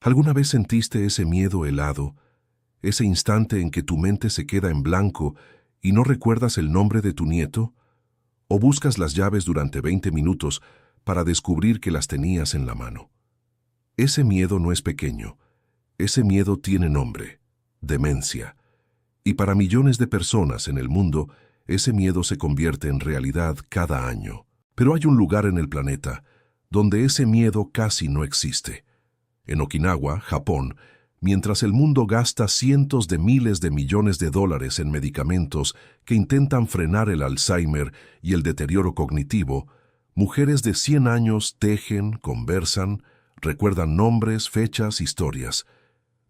¿Alguna vez sentiste ese miedo helado, ese instante en que tu mente se queda en blanco y no recuerdas el nombre de tu nieto? ¿O buscas las llaves durante 20 minutos para descubrir que las tenías en la mano? Ese miedo no es pequeño. Ese miedo tiene nombre: demencia. Y para millones de personas en el mundo, ese miedo se convierte en realidad cada año. Pero hay un lugar en el planeta donde ese miedo casi no existe. En Okinawa, Japón, mientras el mundo gasta cientos de miles de millones de dólares en medicamentos que intentan frenar el Alzheimer y el deterioro cognitivo, mujeres de 100 años tejen, conversan, recuerdan nombres, fechas, historias.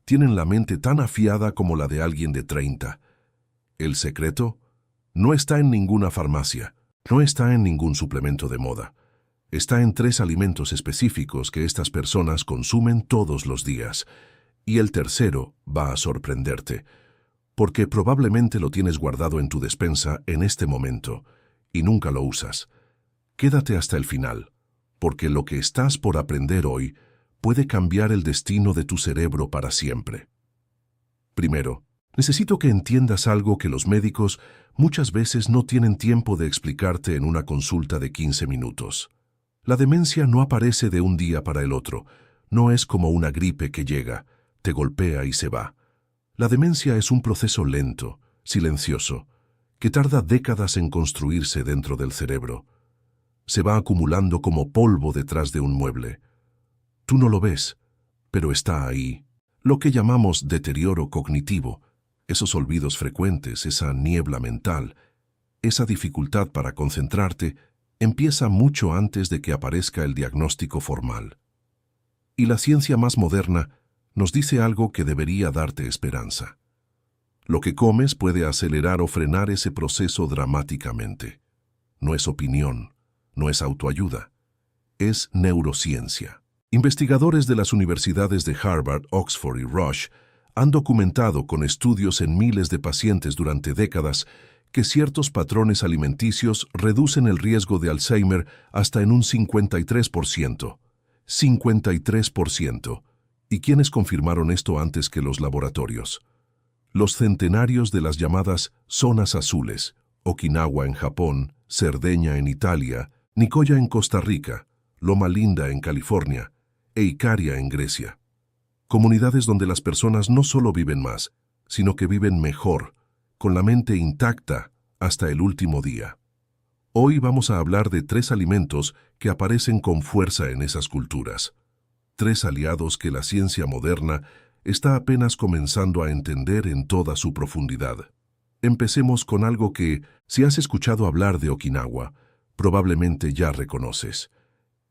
Tienen la mente tan afiada como la de alguien de 30. El secreto no está en ninguna farmacia, no está en ningún suplemento de moda. Está en 3 alimentos específicos que estas personas consumen todos los días. Y el tercero va a sorprenderte, porque probablemente lo tienes guardado en tu despensa en este momento y nunca lo usas. Quédate hasta el final, porque lo que estás por aprender hoy puede cambiar el destino de tu cerebro para siempre. Primero, necesito que entiendas algo que los médicos muchas veces no tienen tiempo de explicarte en una consulta de 15 minutos. La demencia no aparece de un día para el otro, no es como una gripe que llega, te golpea y se va. La demencia es un proceso lento, silencioso, que tarda décadas en construirse dentro del cerebro. Se va acumulando como polvo detrás de un mueble. Tú no lo ves, pero está ahí. Lo que llamamos deterioro cognitivo, esos olvidos frecuentes, esa niebla mental, esa dificultad para concentrarte, empieza mucho antes de que aparezca el diagnóstico formal. Y la ciencia más moderna nos dice algo que debería darte esperanza. Lo que comes puede acelerar o frenar ese proceso dramáticamente. No es opinión, no es autoayuda, es neurociencia. Investigadores de las universidades de Harvard, Oxford y Rush han documentado con estudios en miles de pacientes durante décadas que ciertos patrones alimenticios reducen el riesgo de Alzheimer hasta en un 53%. 53%. ¿Y quiénes confirmaron esto antes que los laboratorios? Los centenarios de las llamadas zonas azules, Okinawa en Japón, Cerdeña en Italia, Nicoya en Costa Rica, Loma Linda en California e Icaria en Grecia. Comunidades donde las personas no solo viven más, sino que viven mejor, con la mente intacta hasta el último día. Hoy vamos a hablar de 3 alimentos que aparecen con fuerza en esas culturas. 3 aliados que la ciencia moderna está apenas comenzando a entender en toda su profundidad. Empecemos con algo que, si has escuchado hablar de Okinawa, probablemente ya reconoces.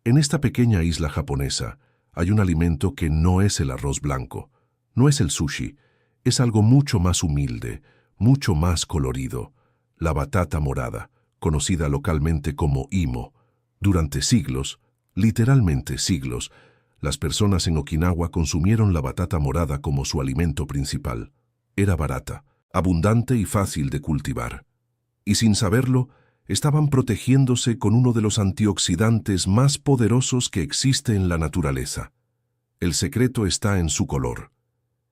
En esta pequeña isla japonesa hay un alimento que no es el arroz blanco, no es el sushi, es algo mucho más humilde, mucho más colorido: la batata morada, conocida localmente como imo. Durante siglos, literalmente siglos, las personas en Okinawa consumieron la batata morada como su alimento principal. Era barata, abundante y fácil de cultivar. Y sin saberlo, estaban protegiéndose con uno de los antioxidantes más poderosos que existe en la naturaleza. El secreto está en su color.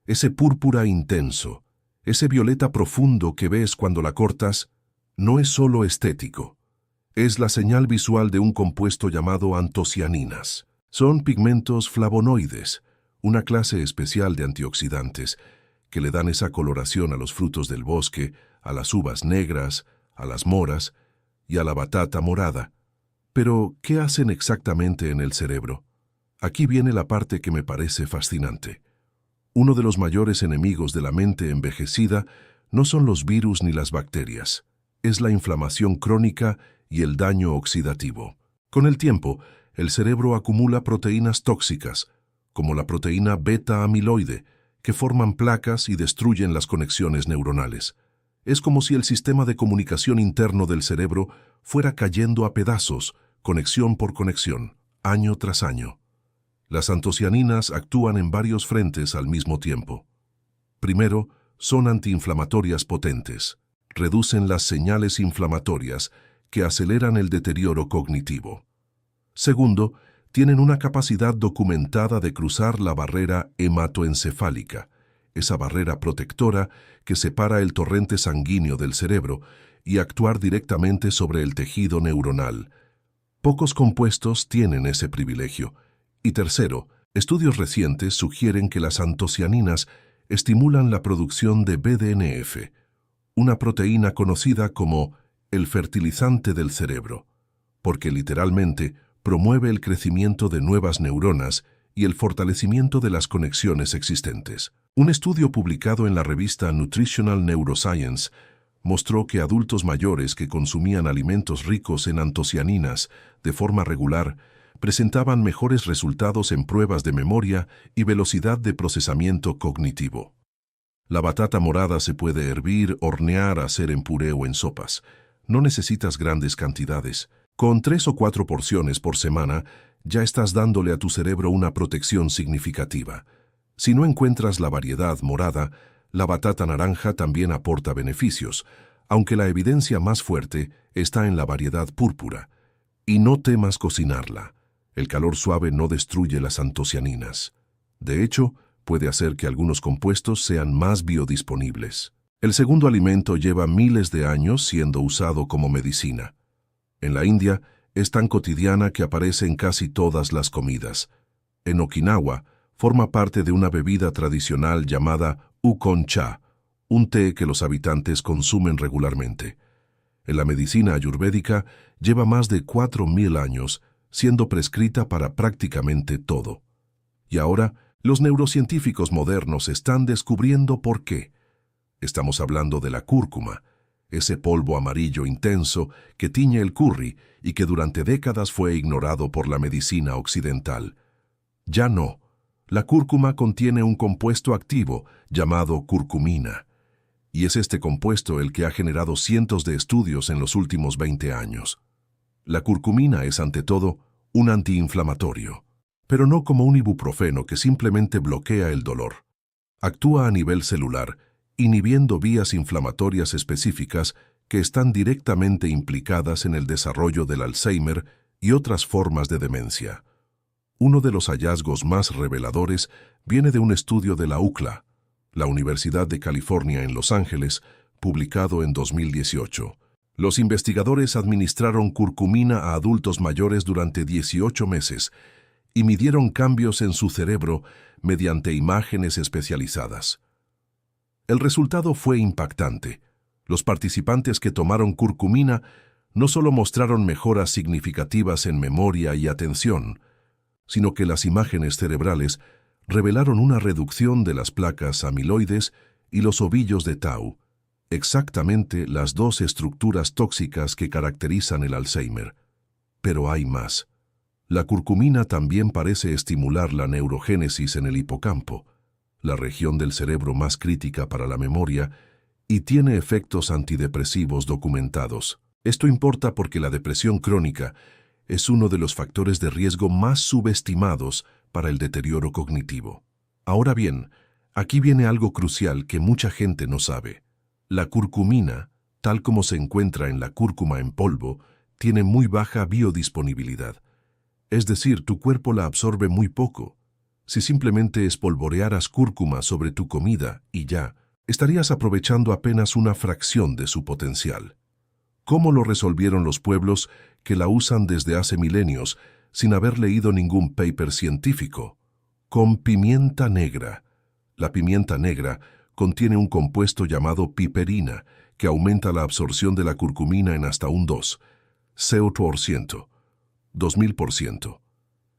Ese púrpura intenso, ese violeta profundo que ves cuando la cortas, no es solo estético. Es la señal visual de un compuesto llamado antocianinas. Son pigmentos flavonoides, una clase especial de antioxidantes que le dan esa coloración a los frutos del bosque, a las uvas negras, a las moras y a la batata morada. Pero, ¿qué hacen exactamente en el cerebro? Aquí viene la parte que me parece fascinante. Uno de los mayores enemigos de la mente envejecida no son los virus ni las bacterias, es la inflamación crónica y el daño oxidativo. Con el tiempo, el cerebro acumula proteínas tóxicas, como la proteína beta-amiloide, que forman placas y destruyen las conexiones neuronales. Es como si el sistema de comunicación interno del cerebro fuera cayendo a pedazos, conexión por conexión, año tras año. Las antocianinas actúan en varios frentes al mismo tiempo. Primero, son antiinflamatorias potentes. Reducen las señales inflamatorias que aceleran el deterioro cognitivo. Segundo, tienen una capacidad documentada de cruzar la barrera hematoencefálica, esa barrera protectora que separa el torrente sanguíneo del cerebro, y actuar directamente sobre el tejido neuronal. Pocos compuestos tienen ese privilegio. Y tercero, estudios recientes sugieren que las antocianinas estimulan la producción de BDNF, una proteína conocida como el fertilizante del cerebro, porque literalmente promueve el crecimiento de nuevas neuronas y el fortalecimiento de las conexiones existentes. Un estudio publicado en la revista Nutritional Neuroscience mostró que adultos mayores que consumían alimentos ricos en antocianinas de forma regular presentaban mejores resultados en pruebas de memoria y velocidad de procesamiento cognitivo. La batata morada se puede hervir, hornear, hacer en puré o en sopas. No necesitas grandes cantidades. Con 3 o 4 porciones por semana, ya estás dándole a tu cerebro una protección significativa. Si no encuentras la variedad morada, la batata naranja también aporta beneficios, aunque la evidencia más fuerte está en la variedad púrpura. Y no temas cocinarla. El calor suave no destruye las antocianinas. De hecho, puede hacer que algunos compuestos sean más biodisponibles. El segundo alimento lleva miles de años siendo usado como medicina. En la India es tan cotidiana que aparece en casi todas las comidas. En Okinawa forma parte de una bebida tradicional llamada Ukon Cha, un té que los habitantes consumen regularmente. En la medicina ayurvédica lleva más de 4.000 años siendo prescrita para prácticamente todo. Y ahora, los neurocientíficos modernos están descubriendo por qué. Estamos hablando de la cúrcuma, ese polvo amarillo intenso que tiñe el curry y que durante décadas fue ignorado por la medicina occidental. Ya no. La cúrcuma contiene un compuesto activo llamado curcumina, y es este compuesto el que ha generado cientos de estudios en los últimos 20 años. La curcumina es, ante todo, un antiinflamatorio, pero no como un ibuprofeno que simplemente bloquea el dolor. Actúa a nivel celular, inhibiendo vías inflamatorias específicas que están directamente implicadas en el desarrollo del Alzheimer y otras formas de demencia. Uno de los hallazgos más reveladores viene de un estudio de la UCLA, la Universidad de California en Los Ángeles, publicado en 2018. Los investigadores administraron curcumina a adultos mayores durante 18 meses y midieron cambios en su cerebro mediante imágenes especializadas. El resultado fue impactante. Los participantes que tomaron curcumina no solo mostraron mejoras significativas en memoria y atención, sino que las imágenes cerebrales revelaron una reducción de las placas amiloides y los ovillos de tau, exactamente las dos estructuras tóxicas que caracterizan el Alzheimer. Pero hay más. La curcumina también parece estimular la neurogénesis en el hipocampo, la región del cerebro más crítica para la memoria, y tiene efectos antidepresivos documentados. Esto importa porque la depresión crónica es uno de los factores de riesgo más subestimados para el deterioro cognitivo. Ahora bien, aquí viene algo crucial que mucha gente no sabe. La curcumina, tal como se encuentra en la cúrcuma en polvo, tiene muy baja biodisponibilidad. Es decir, tu cuerpo la absorbe muy poco. Si simplemente espolvorearas cúrcuma sobre tu comida y ya, estarías aprovechando apenas una fracción de su potencial. ¿Cómo lo resolvieron los pueblos que la usan desde hace milenios sin haber leído ningún paper científico? Con pimienta negra. La pimienta negra contiene un compuesto llamado piperina que aumenta la absorción de la curcumina en hasta un 2000%.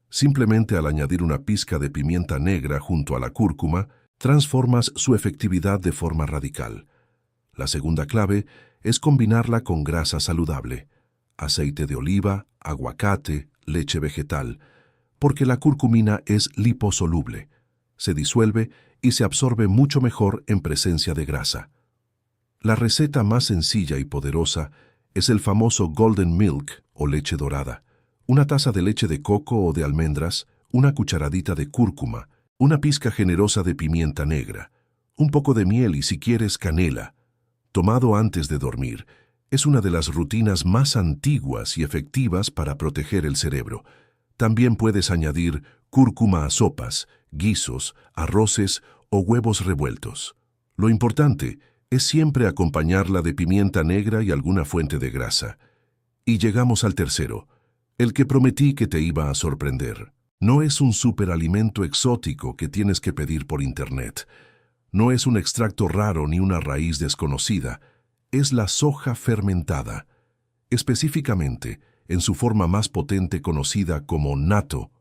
Simplemente al añadir una pizca de pimienta negra junto a la cúrcuma, transformas su efectividad de forma radical. La segunda clave es combinarla con grasa saludable, aceite de oliva, aguacate, leche vegetal, porque la curcumina es liposoluble, se disuelve y se absorbe mucho mejor en presencia de grasa. La receta más sencilla y poderosa es el famoso Golden Milk o leche dorada. Una taza de leche de coco o de almendras, una cucharadita de cúrcuma, una pizca generosa de pimienta negra, un poco de miel y si quieres canela. Tomado antes de dormir, es una de las rutinas más antiguas y efectivas para proteger el cerebro, También puedes añadir cúrcuma a sopas, guisos, arroces o huevos revueltos. Lo importante es siempre acompañarla de pimienta negra y alguna fuente de grasa. Y llegamos al tercero, el que prometí que te iba a sorprender. No es un superalimento exótico que tienes que pedir por internet. No es un extracto raro ni una raíz desconocida. Es la soja fermentada. Específicamente, en su forma más potente conocida como natto,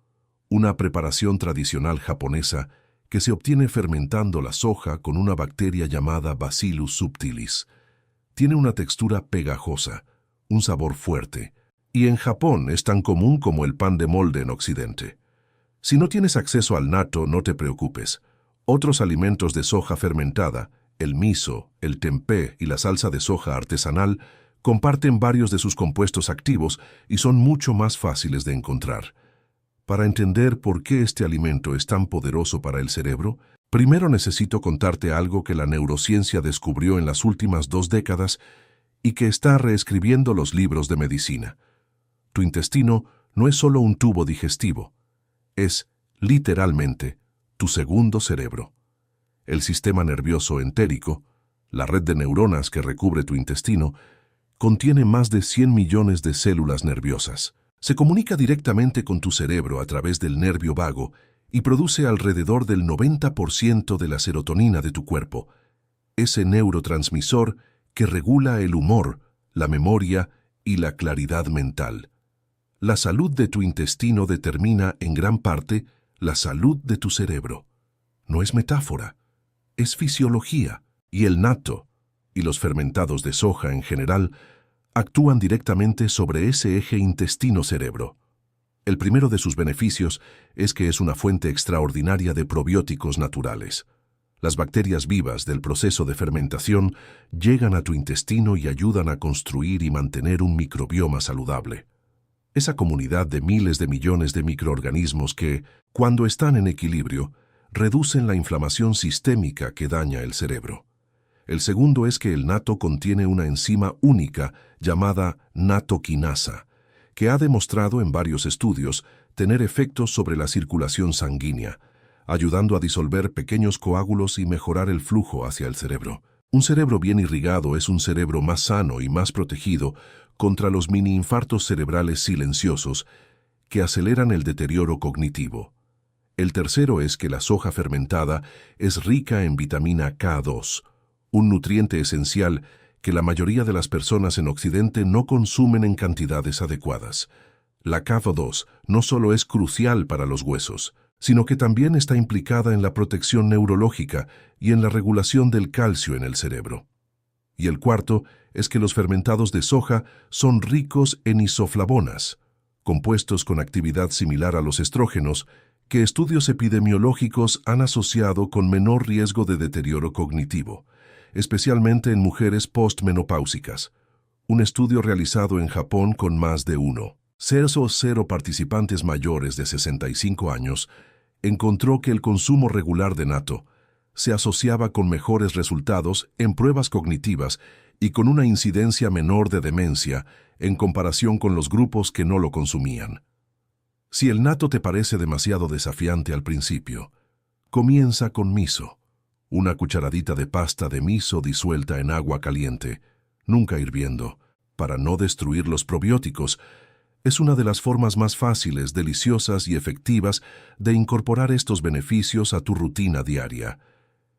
una preparación tradicional japonesa que se obtiene fermentando la soja con una bacteria llamada Bacillus subtilis. Tiene una textura pegajosa, un sabor fuerte, y en Japón es tan común como el pan de molde en Occidente. Si no tienes acceso al natto, no te preocupes. Otros alimentos de soja fermentada, el miso, el tempeh y la salsa de soja artesanal, comparten varios de sus compuestos activos y son mucho más fáciles de encontrar. Para entender por qué este alimento es tan poderoso para el cerebro, primero necesito contarte algo que la neurociencia descubrió en las últimas 2 décadas y que está reescribiendo los libros de medicina. Tu intestino no es solo un tubo digestivo, es, literalmente, tu segundo cerebro. El sistema nervioso entérico, la red de neuronas que recubre tu intestino, contiene más de 100 millones de células nerviosas. Se comunica directamente con tu cerebro a través del nervio vago y produce alrededor del 90% de la serotonina de tu cuerpo, ese neurotransmisor que regula el humor, la memoria y la claridad mental. La salud de tu intestino determina, en gran parte, la salud de tu cerebro. No es metáfora, es fisiología, y el natto, y los fermentados de soja en general, actúan directamente sobre ese eje intestino-cerebro. El primero de sus beneficios es que es una fuente extraordinaria de probióticos naturales. Las bacterias vivas del proceso de fermentación llegan a tu intestino y ayudan a construir y mantener un microbioma saludable. Esa comunidad de miles de millones de microorganismos que, cuando están en equilibrio, reducen la inflamación sistémica que daña el cerebro. El segundo es que el natto contiene una enzima única llamada nattoquinasa, que ha demostrado en varios estudios tener efectos sobre la circulación sanguínea, ayudando a disolver pequeños coágulos y mejorar el flujo hacia el cerebro. Un cerebro bien irrigado es un cerebro más sano y más protegido contra los mini-infartos cerebrales silenciosos que aceleran el deterioro cognitivo. El tercero es que la soja fermentada es rica en vitamina K2, un nutriente esencial que la mayoría de las personas en Occidente no consumen en cantidades adecuadas. La K2 no solo es crucial para los huesos, sino que también está implicada en la protección neurológica y en la regulación del calcio en el cerebro. Y el cuarto es que los fermentados de soja son ricos en isoflavonas, compuestos con actividad similar a los estrógenos, que estudios epidemiológicos han asociado con menor riesgo de deterioro cognitivo, especialmente en mujeres postmenopáusicas. Un estudio realizado en Japón con más de 1,0 participantes mayores de 65 años encontró que el consumo regular de natto se asociaba con mejores resultados en pruebas cognitivas y con una incidencia menor de demencia en comparación con los grupos que no lo consumían. Si el natto te parece demasiado desafiante al principio, comienza con miso. Una cucharadita de pasta de miso disuelta en agua caliente, nunca hirviendo, para no destruir los probióticos, es una de las formas más fáciles, deliciosas y efectivas de incorporar estos beneficios a tu rutina diaria.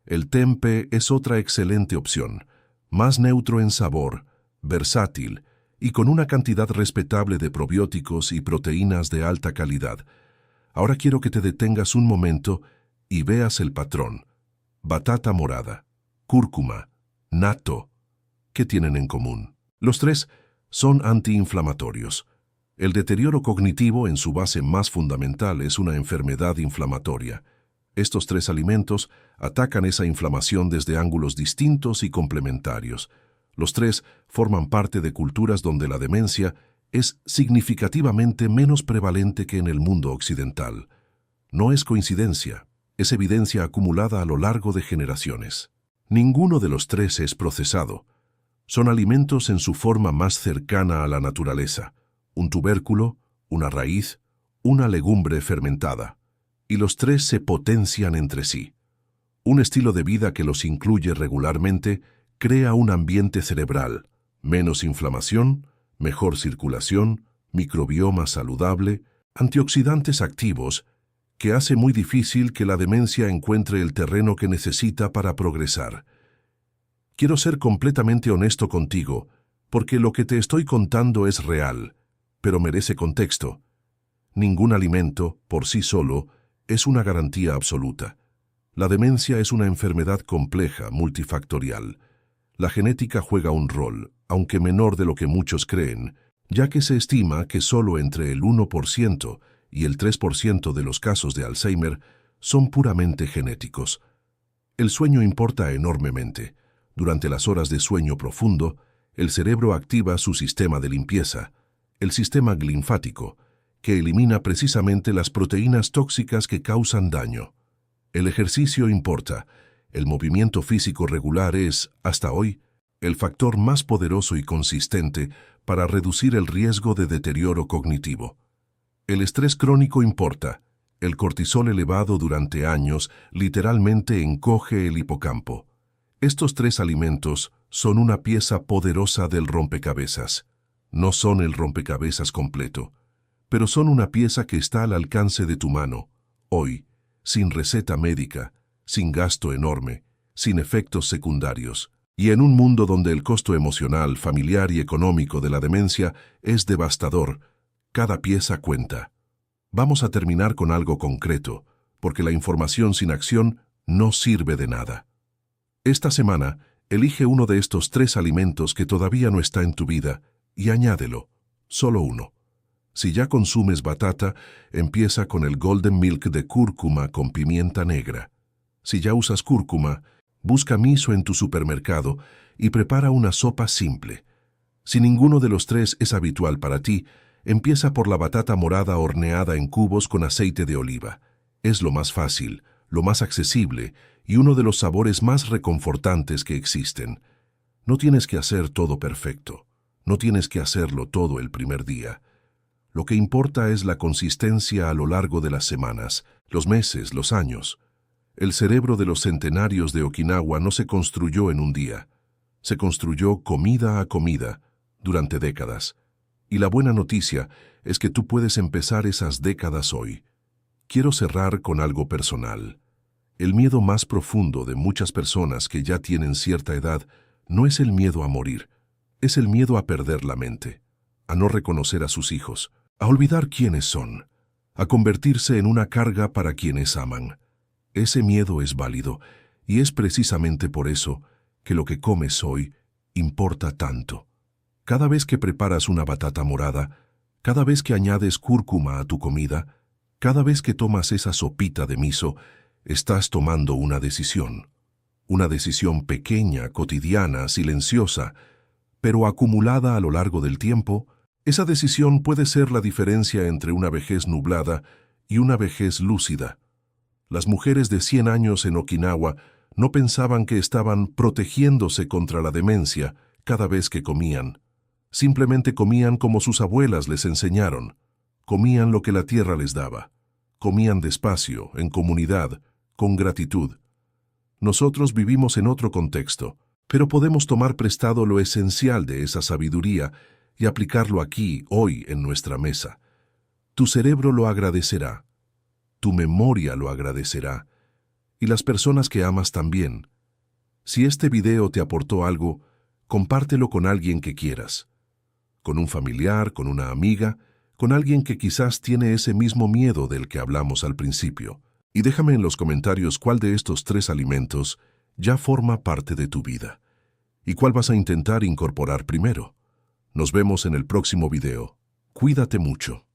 El tempeh es otra excelente opción, más neutro en sabor, versátil y con una cantidad respetable de probióticos y proteínas de alta calidad. Ahora quiero que te detengas un momento y veas el patrón. Batata morada, cúrcuma, natto. ¿Qué tienen en común? Los tres son antiinflamatorios. El deterioro cognitivo en su base más fundamental es una enfermedad inflamatoria. Estos tres alimentos atacan esa inflamación desde ángulos distintos y complementarios. Los tres forman parte de culturas donde la demencia es significativamente menos prevalente que en el mundo occidental. No es coincidencia. Es evidencia acumulada a lo largo de generaciones. Ninguno de los tres es procesado. Son alimentos en su forma más cercana a la naturaleza. Un tubérculo, una raíz, una legumbre fermentada, y los tres se potencian entre sí. Un estilo de vida que los incluye regularmente crea un ambiente cerebral, menos inflamación, mejor circulación, microbioma saludable, antioxidantes activos, que hace muy difícil que la demencia encuentre el terreno que necesita para progresar. Quiero ser completamente honesto contigo, porque lo que te estoy contando es real, pero merece contexto. Ningún alimento, por sí solo, es una garantía absoluta. La demencia es una enfermedad compleja, multifactorial. La genética juega un rol, aunque menor de lo que muchos creen, ya que se estima que solo entre el 1% y el 3% de los casos de Alzheimer son puramente genéticos. El sueño importa enormemente. Durante las horas de sueño profundo, el cerebro activa su sistema de limpieza, el sistema linfático, que elimina precisamente las proteínas tóxicas que causan daño. El ejercicio importa. El movimiento físico regular es, hasta hoy, el factor más poderoso y consistente para reducir el riesgo de deterioro cognitivo. El estrés crónico importa. El cortisol elevado durante años literalmente encoge el hipocampo. Estos tres alimentos son una pieza poderosa del rompecabezas. No son el rompecabezas completo, pero son una pieza que está al alcance de tu mano, hoy, sin receta médica, sin gasto enorme, sin efectos secundarios, y en un mundo donde el costo emocional, familiar y económico de la demencia es devastador, cada pieza cuenta. Vamos a terminar con algo concreto, porque la información sin acción no sirve de nada. Esta semana, elige uno de estos tres alimentos que todavía no está en tu vida y añádelo, solo uno. Si ya consumes batata, empieza con el Golden Milk de cúrcuma con pimienta negra. Si ya usas cúrcuma, busca miso en tu supermercado y prepara una sopa simple. Si ninguno de los tres es habitual para ti, empieza por la batata morada horneada en cubos con aceite de oliva. Es lo más fácil, lo más accesible y uno de los sabores más reconfortantes que existen. No tienes que hacer todo perfecto. No tienes que hacerlo todo el primer día. Lo que importa es la consistencia a lo largo de las semanas, los meses, los años. El cerebro de los centenarios de Okinawa no se construyó en un día. Se construyó comida a comida, durante décadas. Y la buena noticia es que tú puedes empezar esas décadas hoy. Quiero cerrar con algo personal. El miedo más profundo de muchas personas que ya tienen cierta edad no es el miedo a morir, es el miedo a perder la mente, a no reconocer a sus hijos, a olvidar quiénes son, a convertirse en una carga para quienes aman. Ese miedo es válido, y es precisamente por eso que lo que comes hoy importa tanto. Cada vez que preparas una batata morada, cada vez que añades cúrcuma a tu comida, cada vez que tomas esa sopita de miso, estás tomando una decisión. Una decisión pequeña, cotidiana, silenciosa, pero acumulada a lo largo del tiempo. Esa decisión puede ser la diferencia entre una vejez nublada y una vejez lúcida. Las mujeres de 100 años en Okinawa no pensaban que estaban protegiéndose contra la demencia cada vez que comían. Simplemente comían como sus abuelas les enseñaron. Comían lo que la tierra les daba. Comían despacio, en comunidad, con gratitud. Nosotros vivimos en otro contexto, pero podemos tomar prestado lo esencial de esa sabiduría y aplicarlo aquí, hoy, en nuestra mesa. Tu cerebro lo agradecerá, tu memoria lo agradecerá, y las personas que amas también. Si este video te aportó algo, compártelo con alguien que quieras, con un familiar, con una amiga, con alguien que quizás tiene ese mismo miedo del que hablamos al principio. Y déjame en los comentarios cuál de estos tres alimentos ya forma parte de tu vida y cuál vas a intentar incorporar primero. Nos vemos en el próximo video. Cuídate mucho.